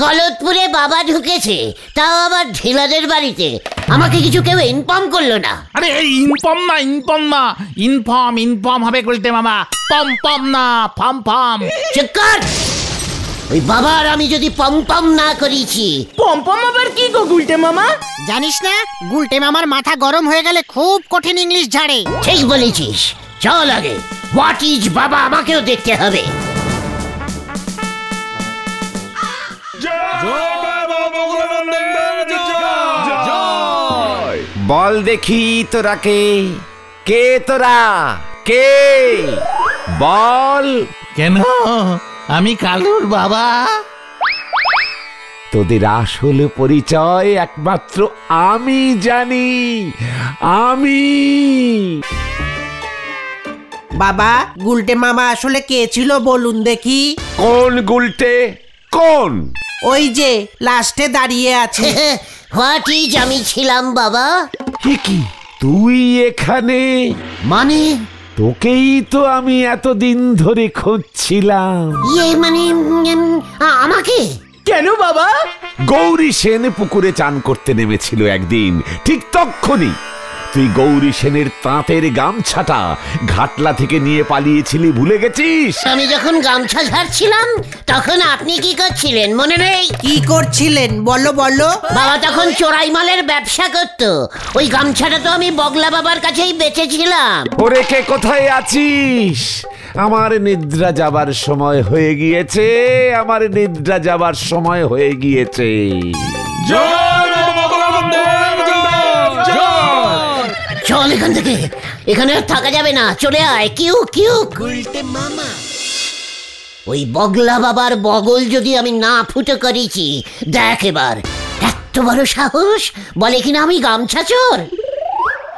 গলতপুরে বাবা ঢুকেছে, তাও আবার ঢিলাদের বাড়িতে। আমাকে কিছু কেউ ইনফর্ম করলো না। আরে ইনফর্ম না, ইনফর্ম হবে গুলটে মামা। পম না, ফাম। চুপ কর। ওই বাবা আর আমি যদি পম না করিছি। পম আবার কি গো গুলটে মামা? জানিস না, গুলটে মামার মাথা গরম হয়ে গেলে খুব কঠিন ইংলিশ ঝাড়ে। ঠিক বলেছিস, চল আগে। হোয়াট ইজ বাবা আমাকেও দেখতে হবে। বল দেখি তোরা কে তোরা কে? বল। কেন? আমি কালুর বাবা। তোদের আসল পরিচয় একমাত্র আমি জানি। বাবা, গুলটে মামা আসলে কে ছিল বলুন দেখি। কোন গুলটে? কোন? ওই যে লাস্টে দাঁড়িয়ে আছে। হোয়াট ইজ আমি ছিলাম বাবা। কি তুই এখানে? মানে তোকেই তো আমি এতদিন ধরে খুঁজছিলাম। মানে আমাকে? কেন বাবা? গৌরী সেন পুকুরে চান করতে নেমেছিল একদিন, ঠিক তক্ষুনি তুই গৌরী সেনের তাঁতের গামছাটা ঘাটলা থেকে নিয়ে পালিয়েছিলি, ভুলে গেছিস? আমি যখন গামছা ঝাড়ছিলাম তখন আপনি কি করছিলেন মনে নেই? কি করছিলেন বলো? বাবা তখন চোরাই মালের ব্যবসা করতো। ওই গামছাটা তো আমি বগলা বাবার কাছেই বেচেছিলাম। ওরে কে কোথায় আছিস? আমার নিদ্রা যাবার সময় হয়ে গিয়েছে। চল এখান থেকে, এখানে আর থাকা যাবে না। চলে আয়। কিউ গুলটে মামা। ওই বগলা বাবার বগল যদি আমি না ফুটো করেছি, দেখ এবার। এত বড় সাহস, বলে কিনা আমি গামছা চোর।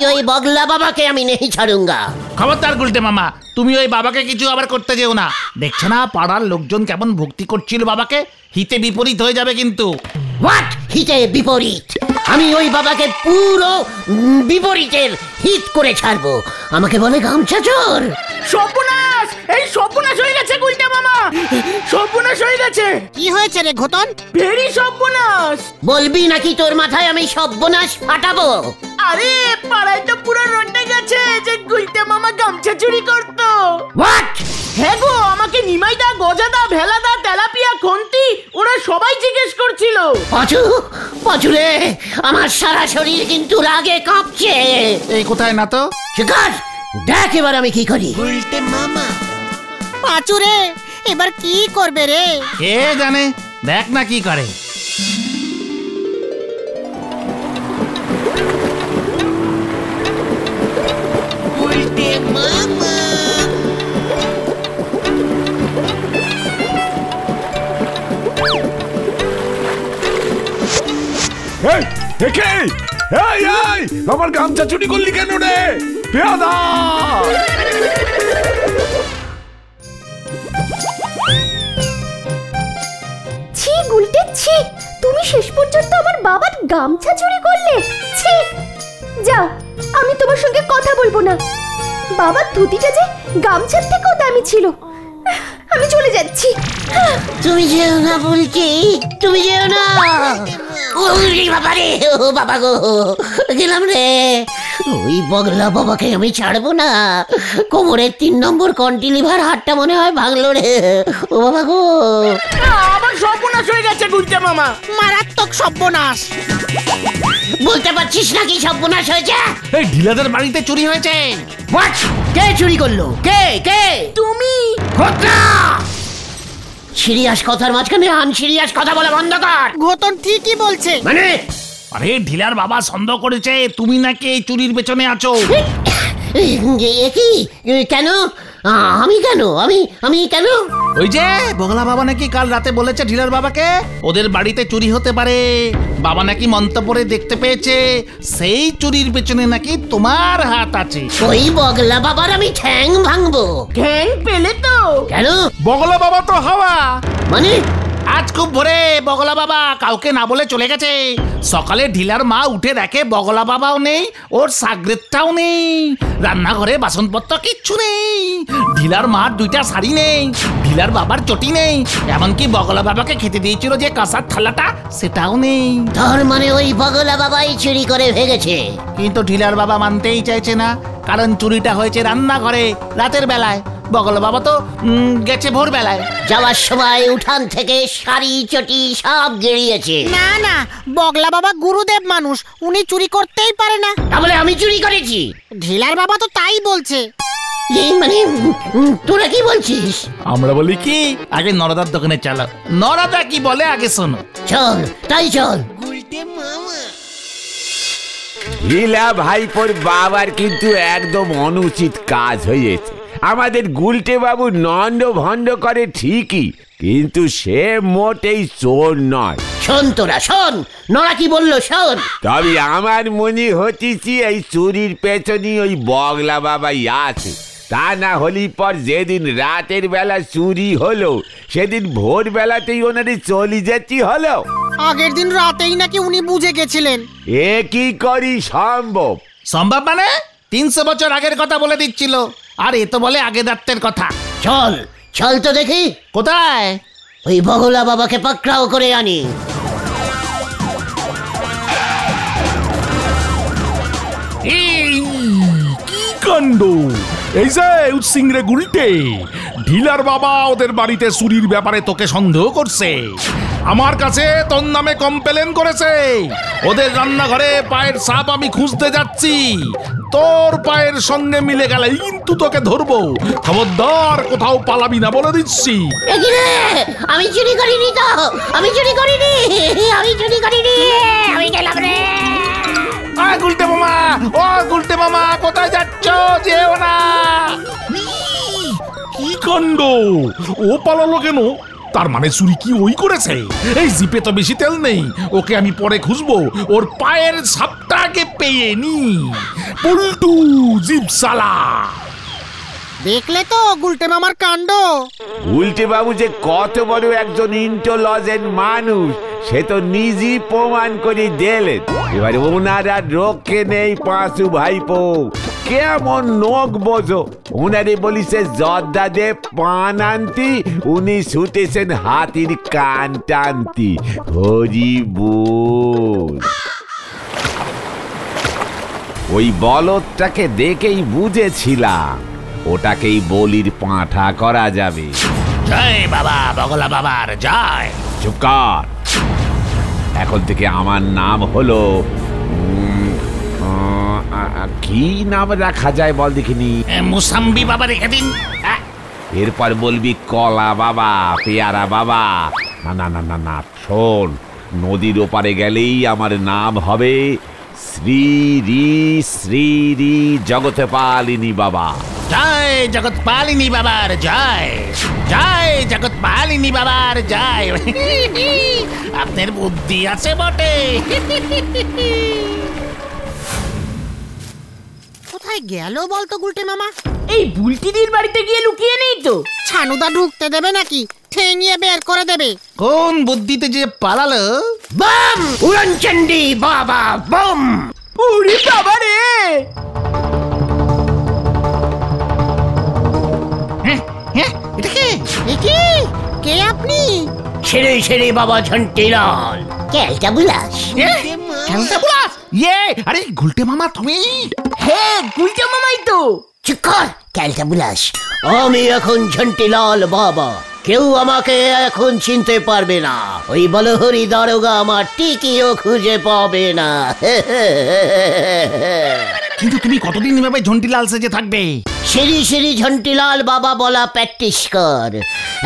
ওই বগলা বাবাকে আমি নেই ছাড়ুঙ্গা। খবরদার গুলটে মামা, তুমি ওই বাবাকে কিছু আবার করতে যেও না। দেখছো না পাড়ার লোকজন কেমন ভক্তি করছিল বাবাকে? হিতে বিপরীত হয়ে যাবে কিন্তু। হোয়াট হিতে বিপরীত? আমি ওই বাবাকে পুরো বিপরীতের হিত করে ছাড়বো। আমাকে বলে গামছা চোর। সর্বনাশ! এই সর্বনাশ হয়ে গেছে গুলটে মামা, সর্বনাশ হয়ে গেছে। কি হয়েছে রে ঘোতন? ভেরি সর্বনাশ। বলবি নাকি তোর মাথায় আমি সর্বনাশ ফাটাবো? আরে পাড়ায় তো পুরো রটে গেছে যে গুলটে মামা গামছা চুরি করতো। হোয়াট? হ্যাঁ গো, আমাকে নিমাইদা, গজাদা, ভেলাদা, তেলাপিয়া, খন্তি ওরা সবাই জিজ্ঞেস করছিল। পাঁচু রে, আমার সারা শরীর কিন্তু রাগে কাঁপছে। এই কোথায় না তো? শিকার, দেখ এবার আমি কি করি। গুলটে মামা। পাঁচু রে, এবার কি করবে রে? কে জানে, দেখ না কি করে। গুলটে মামা। আমার গামছা চুরি করলি কেন রে? পেয়াদা! ছি গুলটে, ছি! তুমি শেষ পর্যন্ত আমার বাবার গামছা চুরি করলে? ছি! যাও, আমি তোমার সঙ্গে কথা বলবো না। বাবার ধুতিটা যে গামছার থেকেও দামি ছিল। আমি চলে যাচ্ছি। তুমি যেও না বলছি, তুমি যেও না। ওরে বাবা রে, ও বাবা গো, গেলাম রে। ওই বগলা বাবাকে আমি ছাড়বো না। কোমরের 3 নম্বর কন্টিলিভার হাতটা মনে হয় ভাঙলো রে। ও বাবা গো, আমার সর্বনাশ হয়ে গেছে গুলটে মামা। মারাত্মক সর্বনাশ। বলতে পারছিস নাকি সর্বনাশ হয়েছে? এই ঢিলাদের বাড়িতে চুরি হয়েছে। হোয়াট? কে চুরি করলো? কে? তুমি। সিরিয়াস কথার মাঝখানে আনসিরিয়াস কথা বলা বন্ধ কর। ঘোতন ঠিকই বলছে। মানে আরে ঢিলার বাবা সন্দেহ করেছে তুমি নাকি এই চুরির পেছনে আছো। কি? কেন? আমি কেন? আমি কেন? ওই যে বগলা বাবা নাকি কাল রাতে বলেছে ঢিলার বাবাকে ওদের বাড়িতে চুরি হতে পারে। বাবা নাকি মন্তব্যে দেখতে পেয়েছে সেই চুরির পেছনে নাকি তোমার হাত আছে। ওই বগলা বাবার আমি ঠ্যাং ভাঙবো। ঠ্যাং পেলে তো? কেন? বগলা বাবা তো হাওয়া। মানে আজ খুব ভোরে বগলা বাবা কাউকে না বলে চলে গেছে। সকালে ঢিলার মা উঠে দেখে বগলা বাবাও নেই, ওর সাগরেদটাও নেই, রান্নাঘরে বাসনপত্র কিচ্ছু নেই, ঢিলার মার 2টা শাড়ি নেই, ঢিলার বাবার চটি নেই, এমনকি বগলা বাবাকে খেতে দিয়েছিল যে কাঁসার থালাটা সেটাও নেই। তার মানে ওই বগলা বাবাই চুরি করে ভেগেছে। কিন্তু ঢিলার বাবা মানতেই চাইছে না, কারণ চুরিটা হয়েছে রান্নাঘরে রাতের বেলায়। বগলা বাবা তো গেছে ভোরবেলায়। যাওয়ার সময় উঠান থেকে শাড়ি চটি সব গেড়িয়েছে। না না, বগলা বাবা গুরুদেব মানুষ, উনি চুরি করতেই পারে না। তাহলে আমি চুরি করেছি? ঢিলার বাবা তো তাই বলছে। এই মানে তোরা কি বলছিস? আমরা বলি কি, আগে নরদার দোকানে চলো, নরদা কি বলে আগে শোনো। চল তাই চল। লীলা ভাইপোর বাবার কিন্তু একদম অনুচিত কাজ হয়েছে। আমাদের গুলটে বাবু নন্দ ভন্ড করে ঠিকই, কিন্তু সে মোটেই চোর নয়। শোন তোরা শোন, নরা কি বললো শোন। তবে আমার মনে হচ্ছে এই চুরির পেছনে ওই বগলা বাবাই আছে। তা না হলি পর যেদিন রাতের বেলা চুরি হলো সেদিন ভোরবেলাতেই ওনারে চলে যেতে হলো। আগের দিন রাতেই নাকি উনি বুঝে গেছিলেন। এ কি করি সম্ভব? সম্ভব মানে 300 বছর আগের কথা বলে দিচ্ছিল, আর এ তো বলে আগে রাতের কথা। চল চল তো দেখি কোথায়? ওই বগলা বাবাকে পাকড়াও করে আনি। কি কাণ্ড! এই যে উৎসিংরে গুলটে, ঢিলার বাবা ওদের বাড়িতে চুরির ব্যাপারে তোকে সন্দেহ করছে, আমার কাছে তোর নামে কমপ্লেন করেছে। ওদের রান্নাঘরে পায়ের ছাপ আমি খুঁজতে যাচ্ছি, তোর পায়ের সঙ্গে মিলে গেলে কিন্তু তোকে ধরবো। খবরদার কোথাও পালাবি না বলে দিচ্ছি। আমি চুরি করিনি তো, আমি চুরি করিনি, আমি চুরি করিনি, আমি গেলাম রে। গুলটে মামা, ও গুলটে মামা, কোথায় যাচ্ছ? যেও না। কি কাণ্ড! ও পালালো কেন? তার মানে চুরি কি ওই করেছে? এই জিপে তো বেশি তেল নেই, ওকে আমি পরে খুঁজবো। ওর পায়ের ছাপটাকে পেয়ে নি। পল্টু জিপ সালা! দেখলে তো গুলটে মামার কাণ্ড। উল্টে বাবু যে কত বড় একজন ইন্টেলিজেন্ট মানুষ সে তো নিজেই প্রমাণ করে দিলেন। এবারে ওনার আর রক্ষে নেই পাঁচু ভাইপো। কেমন নখ বোঝো, ওনারে বলিছে জর্দা দে পান আনতি, উনি ছুটেছেন হাতির কান টানতি। হরি বল। ওই বলদটাকে দেখেই বুঝেছিলাম ওটাকেই বলির পাঁঠা করা যাবে। জয় বাবা বগলা বাবার জয়। চুপ কর, এখন থেকে আমার নাম হলো কি নাম রাখা যায় বল দেখিনি? মুসাম্বি বাবা রেখে দিন। এরপর বলবি কলা বাবা, পেয়ারা বাবা। না না না না না, শোন, নদীর ওপারে গেলেই আমার নাম হবে শ্রী রি শ্রী রি জগৎপালিনী বাবা। জয় জগৎপালিনী বাবার জয়, জয় জগৎপালিনী বাবার জয়। আপনার বুদ্ধি আছে বটে। কোথায় গেল বলতো গুলটে মামা? এই বুলটিদির বাড়িতে গিয়ে লুকিয়ে নেই তো? ছানুদা ঢুকতে দেবে নাকি? ঠেঙিয়ে বের করে দেবে। কোন বুদ্ধিতে যে পালালো। বাম উড়নচণ্ডী বাবা বম। ওরে বাবা রে! এটা কে? কে আপনি? ছেড়ে ছেড়ে বাবা ঝন্টিলাল। ক্যালটা বুলাস। আরে গুলটে মামা তুমি? হ্যাঁ, গুলটে মামাই তো। চুপ কর ক্যালটা বুলাস। আমি এখন ঝন্টিলাল বাবা, কেউ আমাকে এখন চিনতে পারবে না। ওই বলহরি দারোগা আমার টিকিও খুঁজে পাবে না। কিন্তু তুমি কতদিন এভাবে ঝন্টিলাল সেজে থাকবে? শ্রী শ্রী ঝন্টিলাল বাবা বলা প্র্যাকটিস কর।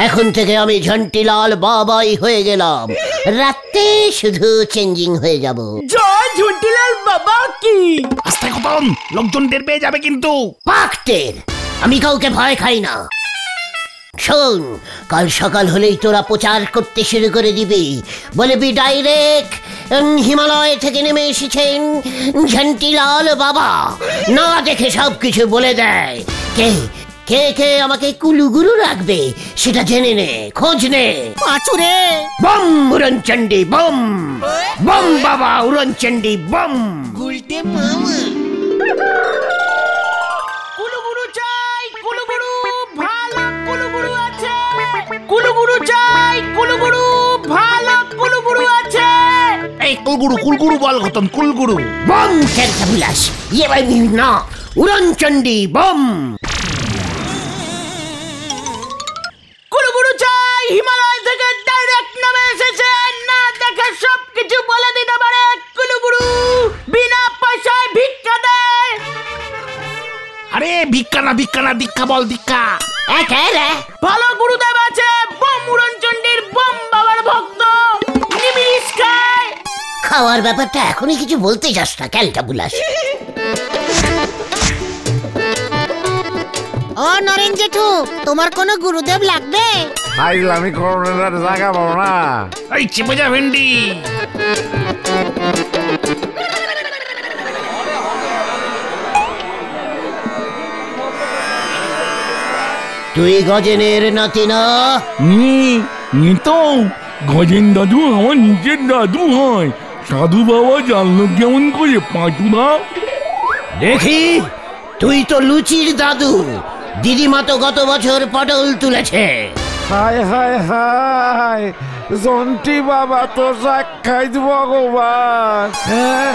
এখন থেকে আমি ঝন্টিলাল বাবাই হয়ে গেলাম, রাতে শুধু চেঞ্জিং হয়ে যাব। জয় ঝন্টিলাল বাবা কি! আস্তে খতম, লোকজন টের পেয়ে যাবে কিন্তু। পাকটের, আমি কাউকে ভয় খাই না। শোন, কাল সকাল হলেই তোরা প্রচার করতে শুরু করে দিবি, বলবি ডাইরেক্ট হিমালয় থেকে নেমে এসেছেন ঝন্টিলাল বাবা। না দেখে সব কিছু বলে দেয়। কে কে কে আমাকে কুলুগুরু রাখবে সেটা জেনে নে, খোঁজ নে। পাঁচু রে, বম উড়নচণ্ডী বম, বম বাবা উড়নচণ্ডী বম। কুলুগুরু চাই, কুলুগুরু ভালো কুলুগুরু আছে। কুলুগুরু চাই, কুলুগুরু ভালো কুলুগুরু আছে। এই কুলগুরু বল ঘটন, কুলগুরু। বম ক্যান্টাবুলাস, ইয়ে ভাই না, উড়নচণ্ডী বম। কুলুগুরু চাই, হিমালয় থেকে ডাইরেক্ট নামে এসেছে, না দেখে সবকিছু বলে দিতে পারে। কুলুগুরু বিনা পয়সায় ভিক্ষা দেয়। আরে ভিক্ষা না দীক্ষা বল, দীক্ষা। ভালো গুরুদেব আছে, বম উড়নচণ্ডীর বম বাবার ভক্ত, নিমিষ খায়। খাওয়ার ব্যাপারটা এখনই কিছু বলতে যাস না ক্যালটাবুলাস। ও নরেন জেঠু, তোমার কোনো গুরুদেব লাগবে? ফাইজলামি করোনার জায়গা পাবো না। এই চেপে যা ভেন্ডি। তুই গজেনের নাতি না? তো গজেন দাদু আমার নিজের দাদু হয়। সাধু বাবা জানলো কেমন করে পাঁচুদা? দেখি, তুই তো লুচির দাদু। দিদিমা তো গত বছর পটল তুলেছে। হায় হায় হায়, জন্টি বাবা তো সাক্ষাৎ ভগবান। হ্যাঁ,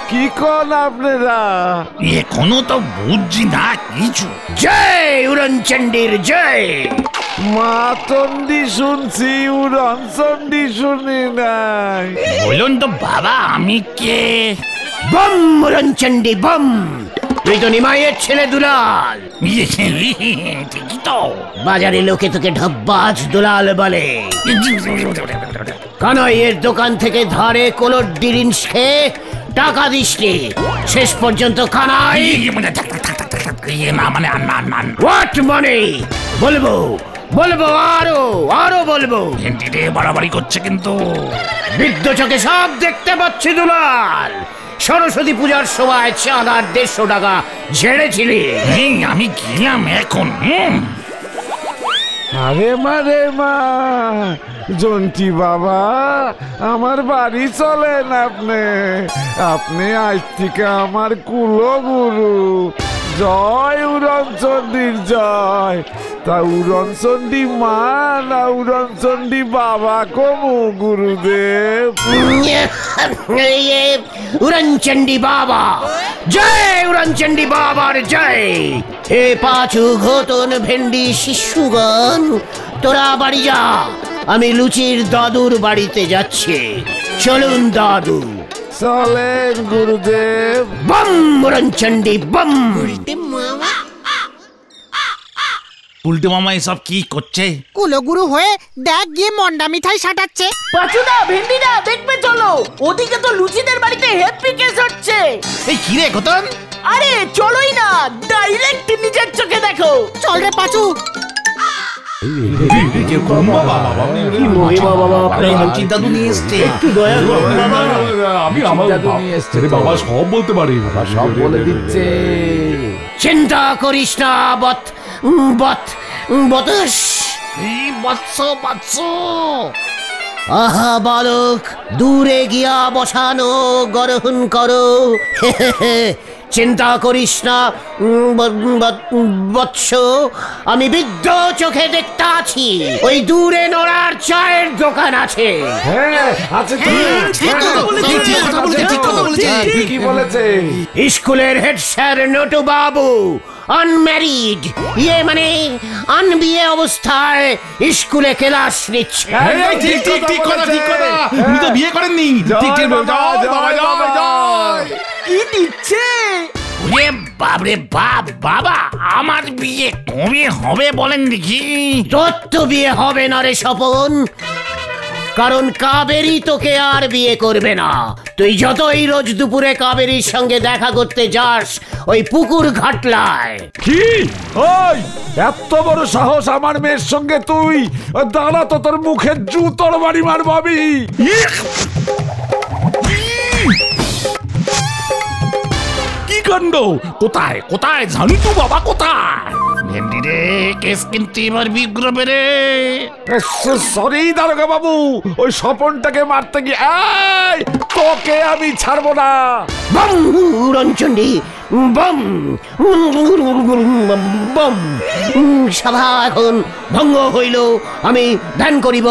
কি কন আপনারা? এখনো তো বুঝছি না কিছু। জয় উড়নচণ্ডীর জয়। মা চণ্ডী শুনছি, উড়ন চণ্ডী শুনি নাই। বলুন তো বাবা, আমি কে? বম উড়নচণ্ডী বম। তুই তো নিমাইয়ের ছেলে দুলাল। ঠিকই তো। বাজারে লোকে তোকে ঢব্বাজ দুলাল বলে। কানাইয়ের দোকান থেকে ধারে কোলর ডিরিন্স খেয়ে টাকা দিসনি, শেষ পর্যন্ত কানাই। না মানে হোয়াট মানে? বলবো বলবো আরো বলবো। ভেন্ডিতে বাড়াবাড়ি করছে কিন্তু। বৃদ্ধ চোখে সব দেখতে পাচ্ছি দুলাল। সরস্বতী পূজার সময় চাঁদ আর 150 টাকা ঝেড়েছিলি। আমি গেলাম এখন। আরে মারে মা, জন্টি বাবা আমার বাড়ি চলেন আপনি। আপনি আজ থেকে আমার কুলগুরু। জয় উড়নচণ্ডীর জয়। তা উড়নচণ্ডী মা না উড়নচণ্ডী বাবা কমু গুরুদেব? উড়নচণ্ডী বাবা জয়, উড়নচণ্ডী বাবার জয়। হে পাঁচু, ঘটন, ভেন্ডি, শিশুগণ, তোরা বাড়ি যা। আমি লুচির দাদুর বাড়িতে যাচ্ছি। চলুন দাদু। চলেন গুরুদেব। বম উড়নচণ্ডী বম। উল্টে মামা এসব কি করছে? কুলগুরু হয়ে দেখ গিয়ে মন্ডা মিঠাই সাটাচ্ছে। পাচুদা, ভেন্ডিদা, দেখবে চলো, ওদিকে তো লুচিদের বাড়িতে হ্যাপি কেস হচ্ছে। এই কি রে ঘটন? আরে চলোই না, ডাইরেক্ট নিজের চোখে দেখো। চল রে পাঁচু। দাদু নিয়ে এসছে। আমি আমার বাবা সব বলতে পারি, সব বলে দিচ্ছে। চিন্তা করিস না বৎ বৎস। এই বৎস। আহা বালক, দূরে গিয়া বসানো গ্রহণ করো। চিন্তা করিস না বৎস, আমি বৃদ্ধ চোখে দেখতে আছি। ওই দূরে নড়ার চায়ের দোকান আছে। হ্যাঁ আছে তো। কি বলেছে? স্কুলের হেড স্যার নটু বাবু আনম্যারিড, ইয়ে মানে আনবিয়ে অবস্থায় স্কুলে ক্লাস নিচ্ছে। ঠিক কথা। উনি তো বিয়ে করেননি। কি দিচ্ছে? ওরে বাপরে বাপ, বাবা আমার বিয়ে কবে হবে বলেন দেখি? তোর তো বিয়ে হবে না রে স্বপন, কারণ কাবেরী তোকে আর বিয়ে করবে না। তুই যতই রোজ দুপুরে কাবেরীর সঙ্গে দেখা করতে যাস ওই পুকুর ঘাটলায়। কি? ওই এত বড় সাহস আমার মেয়ের সঙ্গে তুই? দাঁড়া তো, তোর মুখে জুতোর বাড়ি মারবাবি। কি কাণ্ড! কোথায় ঝান্টু বাবা কোথায়? ভেন্ডি রে, কেস কিন্তু এবার বিগ্রবে রে। সরি দারোগা বাবু, ওই স্বপনটাকে মারতে গিয়ে এই, তোকে আমি ছাড়বো না। বম উড়নচণ্ডী, বম বম। সভা এখন ভঙ্গ হইল, আমি ধ্যান করিব,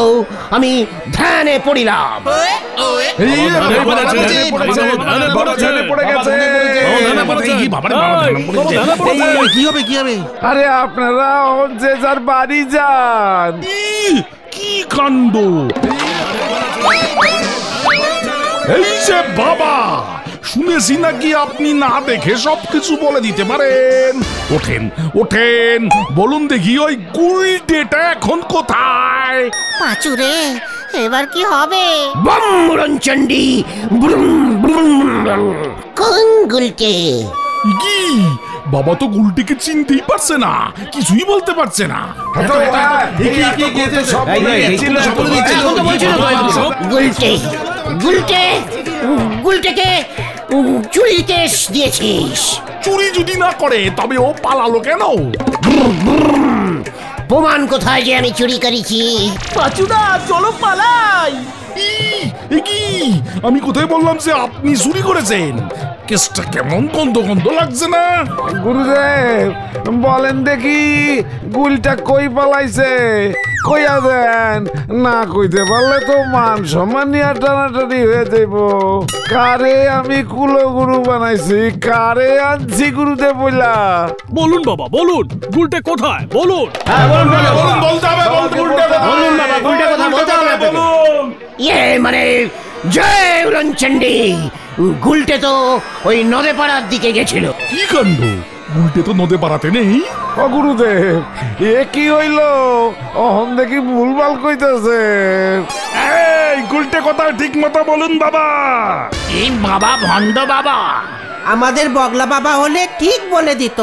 আমি ধ্যানে পড়িলাম। কি হবে কি হবে? আরে আপনারা যে যার বাড়ি যান। কি কাণ্ড! এই যে বাবা, শুনেছি নাকি আপনি না দেখে সবকিছু বলে দিতে পারেন। ওঠেন ওঠেন, বলুন দেখি ওই গুলটেটা এখন কোথায়? পাঁচুরে, এবার কি হবে? বম উড়নচণ্ডী, ব্রুম ব্রুম। কোন গুলটে? কি বাবা তো গুলটিকে চিনতেই পারছে না, কিছুই বলতে পারছে না। গুলটে গুলটে গুলটেকে চুরি কেস দিয়েছিস। চুরি যদি না করে তবে ও পালালো কেন? প্রমাণ কোথায় যে আমি চুরি করেছি? পাচুদা চলো পালাই। এ কি, আমি কোথায় বললাম যে আপনি চুরি করেছেন? কেসটা কেমন গন্ধ গন্ধ লাগছে না? গুরুদেব বলেন দেখি, গুলটা কই পালাইছে? কইয়া দেন, না কইতে পারলে তো মান সম্মান নিয়ে টানাটানি হয়ে যাইব। কারে আমি কুলো গুরু বানাইছি, কারে আনছি গুরুদেব বইলা? বলুন বাবা বলুন, গুলটে কোথায় বলুন। মানে জয় উড়নচণ্ডী, গুলটে তো ওই নদে পাড়ার দিকে গেছিল। কি কাণ্ড! গুলটে তো নদে পাড়াতে নেই। ও গুরুদেব, এ কি হইল? অহন দেখি ভুলভাল কইতেছে। এই গুলটে কথা ঠিক মতো বলুন বাবা। এই বাবা ভণ্ড বাবা। আমাদের বগলা বাবা হলে ঠিক বলে দিত,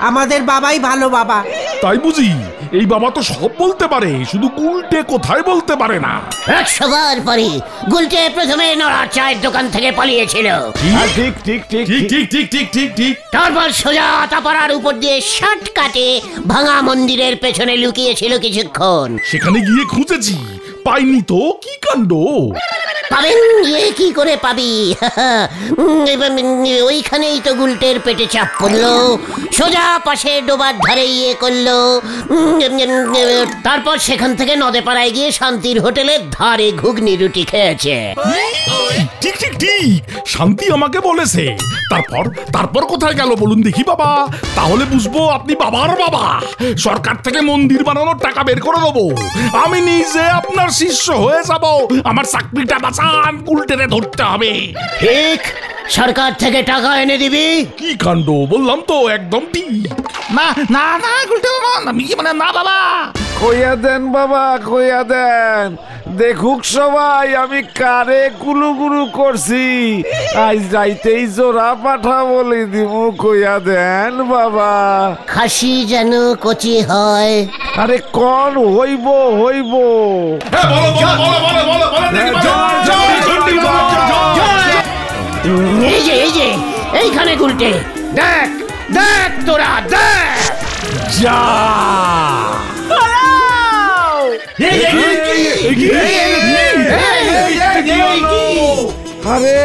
আমাদের বাবাই ভালো বাবা। তাই বুঝি? এই বাবা তো সব বলতে পারে, শুধু গুলটে কোথায় বলতে পারে না। 100 বার পরে গুলটে প্রথমে নড়ার চায়ের দোকান থেকে পালিয়েছিল। ঠিক ঠিক ঠিক ঠিক ঠিক ঠিক ঠিক ঠিক ঠিক। তারপর সোজা তাপাড়ার উপর দিয়ে শর্টকাটে ভাঙা মন্দিরের পেছনে লুকিয়েছিল কিছুক্ষণ। সেখানে গিয়ে খুঁজেছি, পাইনি তো। কি কাণ্ড! পাবেন ইয়ে কি করে পাবি? ওইখানেই তো গুলটের পেটে চাপ পড়লো, সোজা পাশে ডোবার ধারে ইয়ে করলো। তারপর সেখান থেকে নদে পাড়ায় গিয়ে শান্তির হোটেলের ধারে ঘুগনি রুটি খেয়েছে। ঠিক ঠিক ঠিক, শান্তি আমাকে বলেছে। তারপর তারপর কোথায় গেল বলুন দেখি বাবা, তাহলে বুঝবো আপনি বাবার বাবা। সরকার থেকে মন্দির বানানোর টাকা বের করে দেবো, আমি নিজে আপনার শিষ্য হয়ে যাব। আমার চাকরিটা বাঁচান, গুলটেরে ধরতে হবে। ঠিক, সরকার থেকে টাকা এনে দিবি? কি কাণ্ড! বললাম তো একদম ঠিক। না না না গুলটে বাবা, মানে না বাবা। কইয়া দেন বাবা, কইয়া দেন, দেখুক সবাই আমি কারে কুলুগুরু করছি। আজ যাইতেই জোড়া পাঠা বলে দিব, কইয়া দেন বাবা। খাসি যেন কচি হয়। আরে কন হইব হইব। এই যে এই যে এইখানে গুলটে, দেখ দেখ তোরা দেখ। যা আরে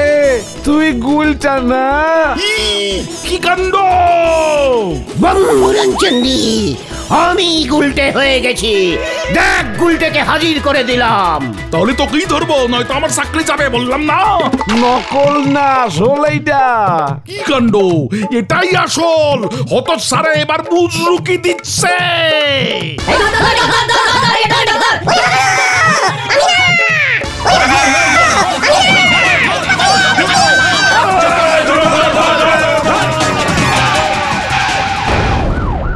তুই গুলটা না? কি কাণ্ড! বঙ্গুরঞ্চন্ডী, আমি গুলটে হয়ে গেছি। দেখ গুলটেকে হাজির করে দিলাম। তাহলে তোকেই ধরবো, নয়তো আমার চাকরি যাবে। বললাম না? নকল না, আসল এইটা। কি কাণ্ড! এটাই আসল। হতচ্ছাড়া এবার বুজরুকি দিচ্ছে।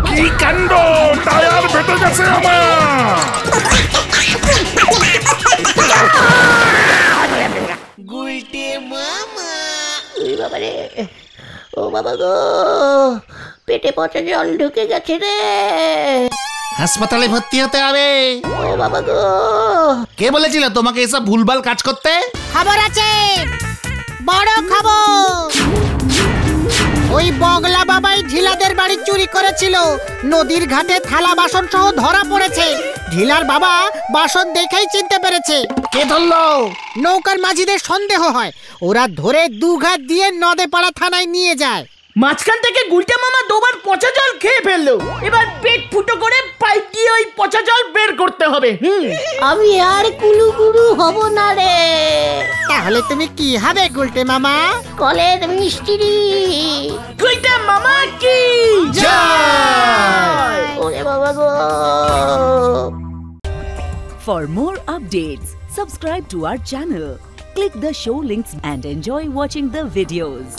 কি কাণ্ড! টায়ার ফেটে গেছে আমার। ও বাবা গো, পেটে পচা জল ঢুকে গেছে রে। হাসপাতালে ভর্তি হতে হবে। ও বাবা গো, কে বলেছিল তোমাকে এসব ভুলভাল কাজ করতে? খবর আছে, বড় খবর। ওই বগলা বাবাই ঢিলাদের বাড়ি চুরি করেছিল। নদীর ঘাটে থালা বাসন সহ ধরা পড়েছে। ঢিলার বাবা বাসন দেখেই চিনতে পেরেছে। কে ধরলো? নৌকার মাঝিদের সন্দেহ হয়, ওরা ধরে দুঘাত দিয়ে নদেপাড়া থানায় নিয়ে যায়। মাঝখান থেকে গুলটে মামা দুবার পচা জল খেয়ে ফেললো। এবার পেট ফুটো করে পাইপ দিয়ে ওই পচা জল বের করতে হবে। আমি আর কুলুগুরু হব না রে। তাহলে তুমি কি হবে গুলটে মামা? কলের মিস্ত্রি। গুলটে মামা কি জয়! ওরে বাবা গো। For more updates, subscribe to our channel, click the show links and enjoy watching the videos.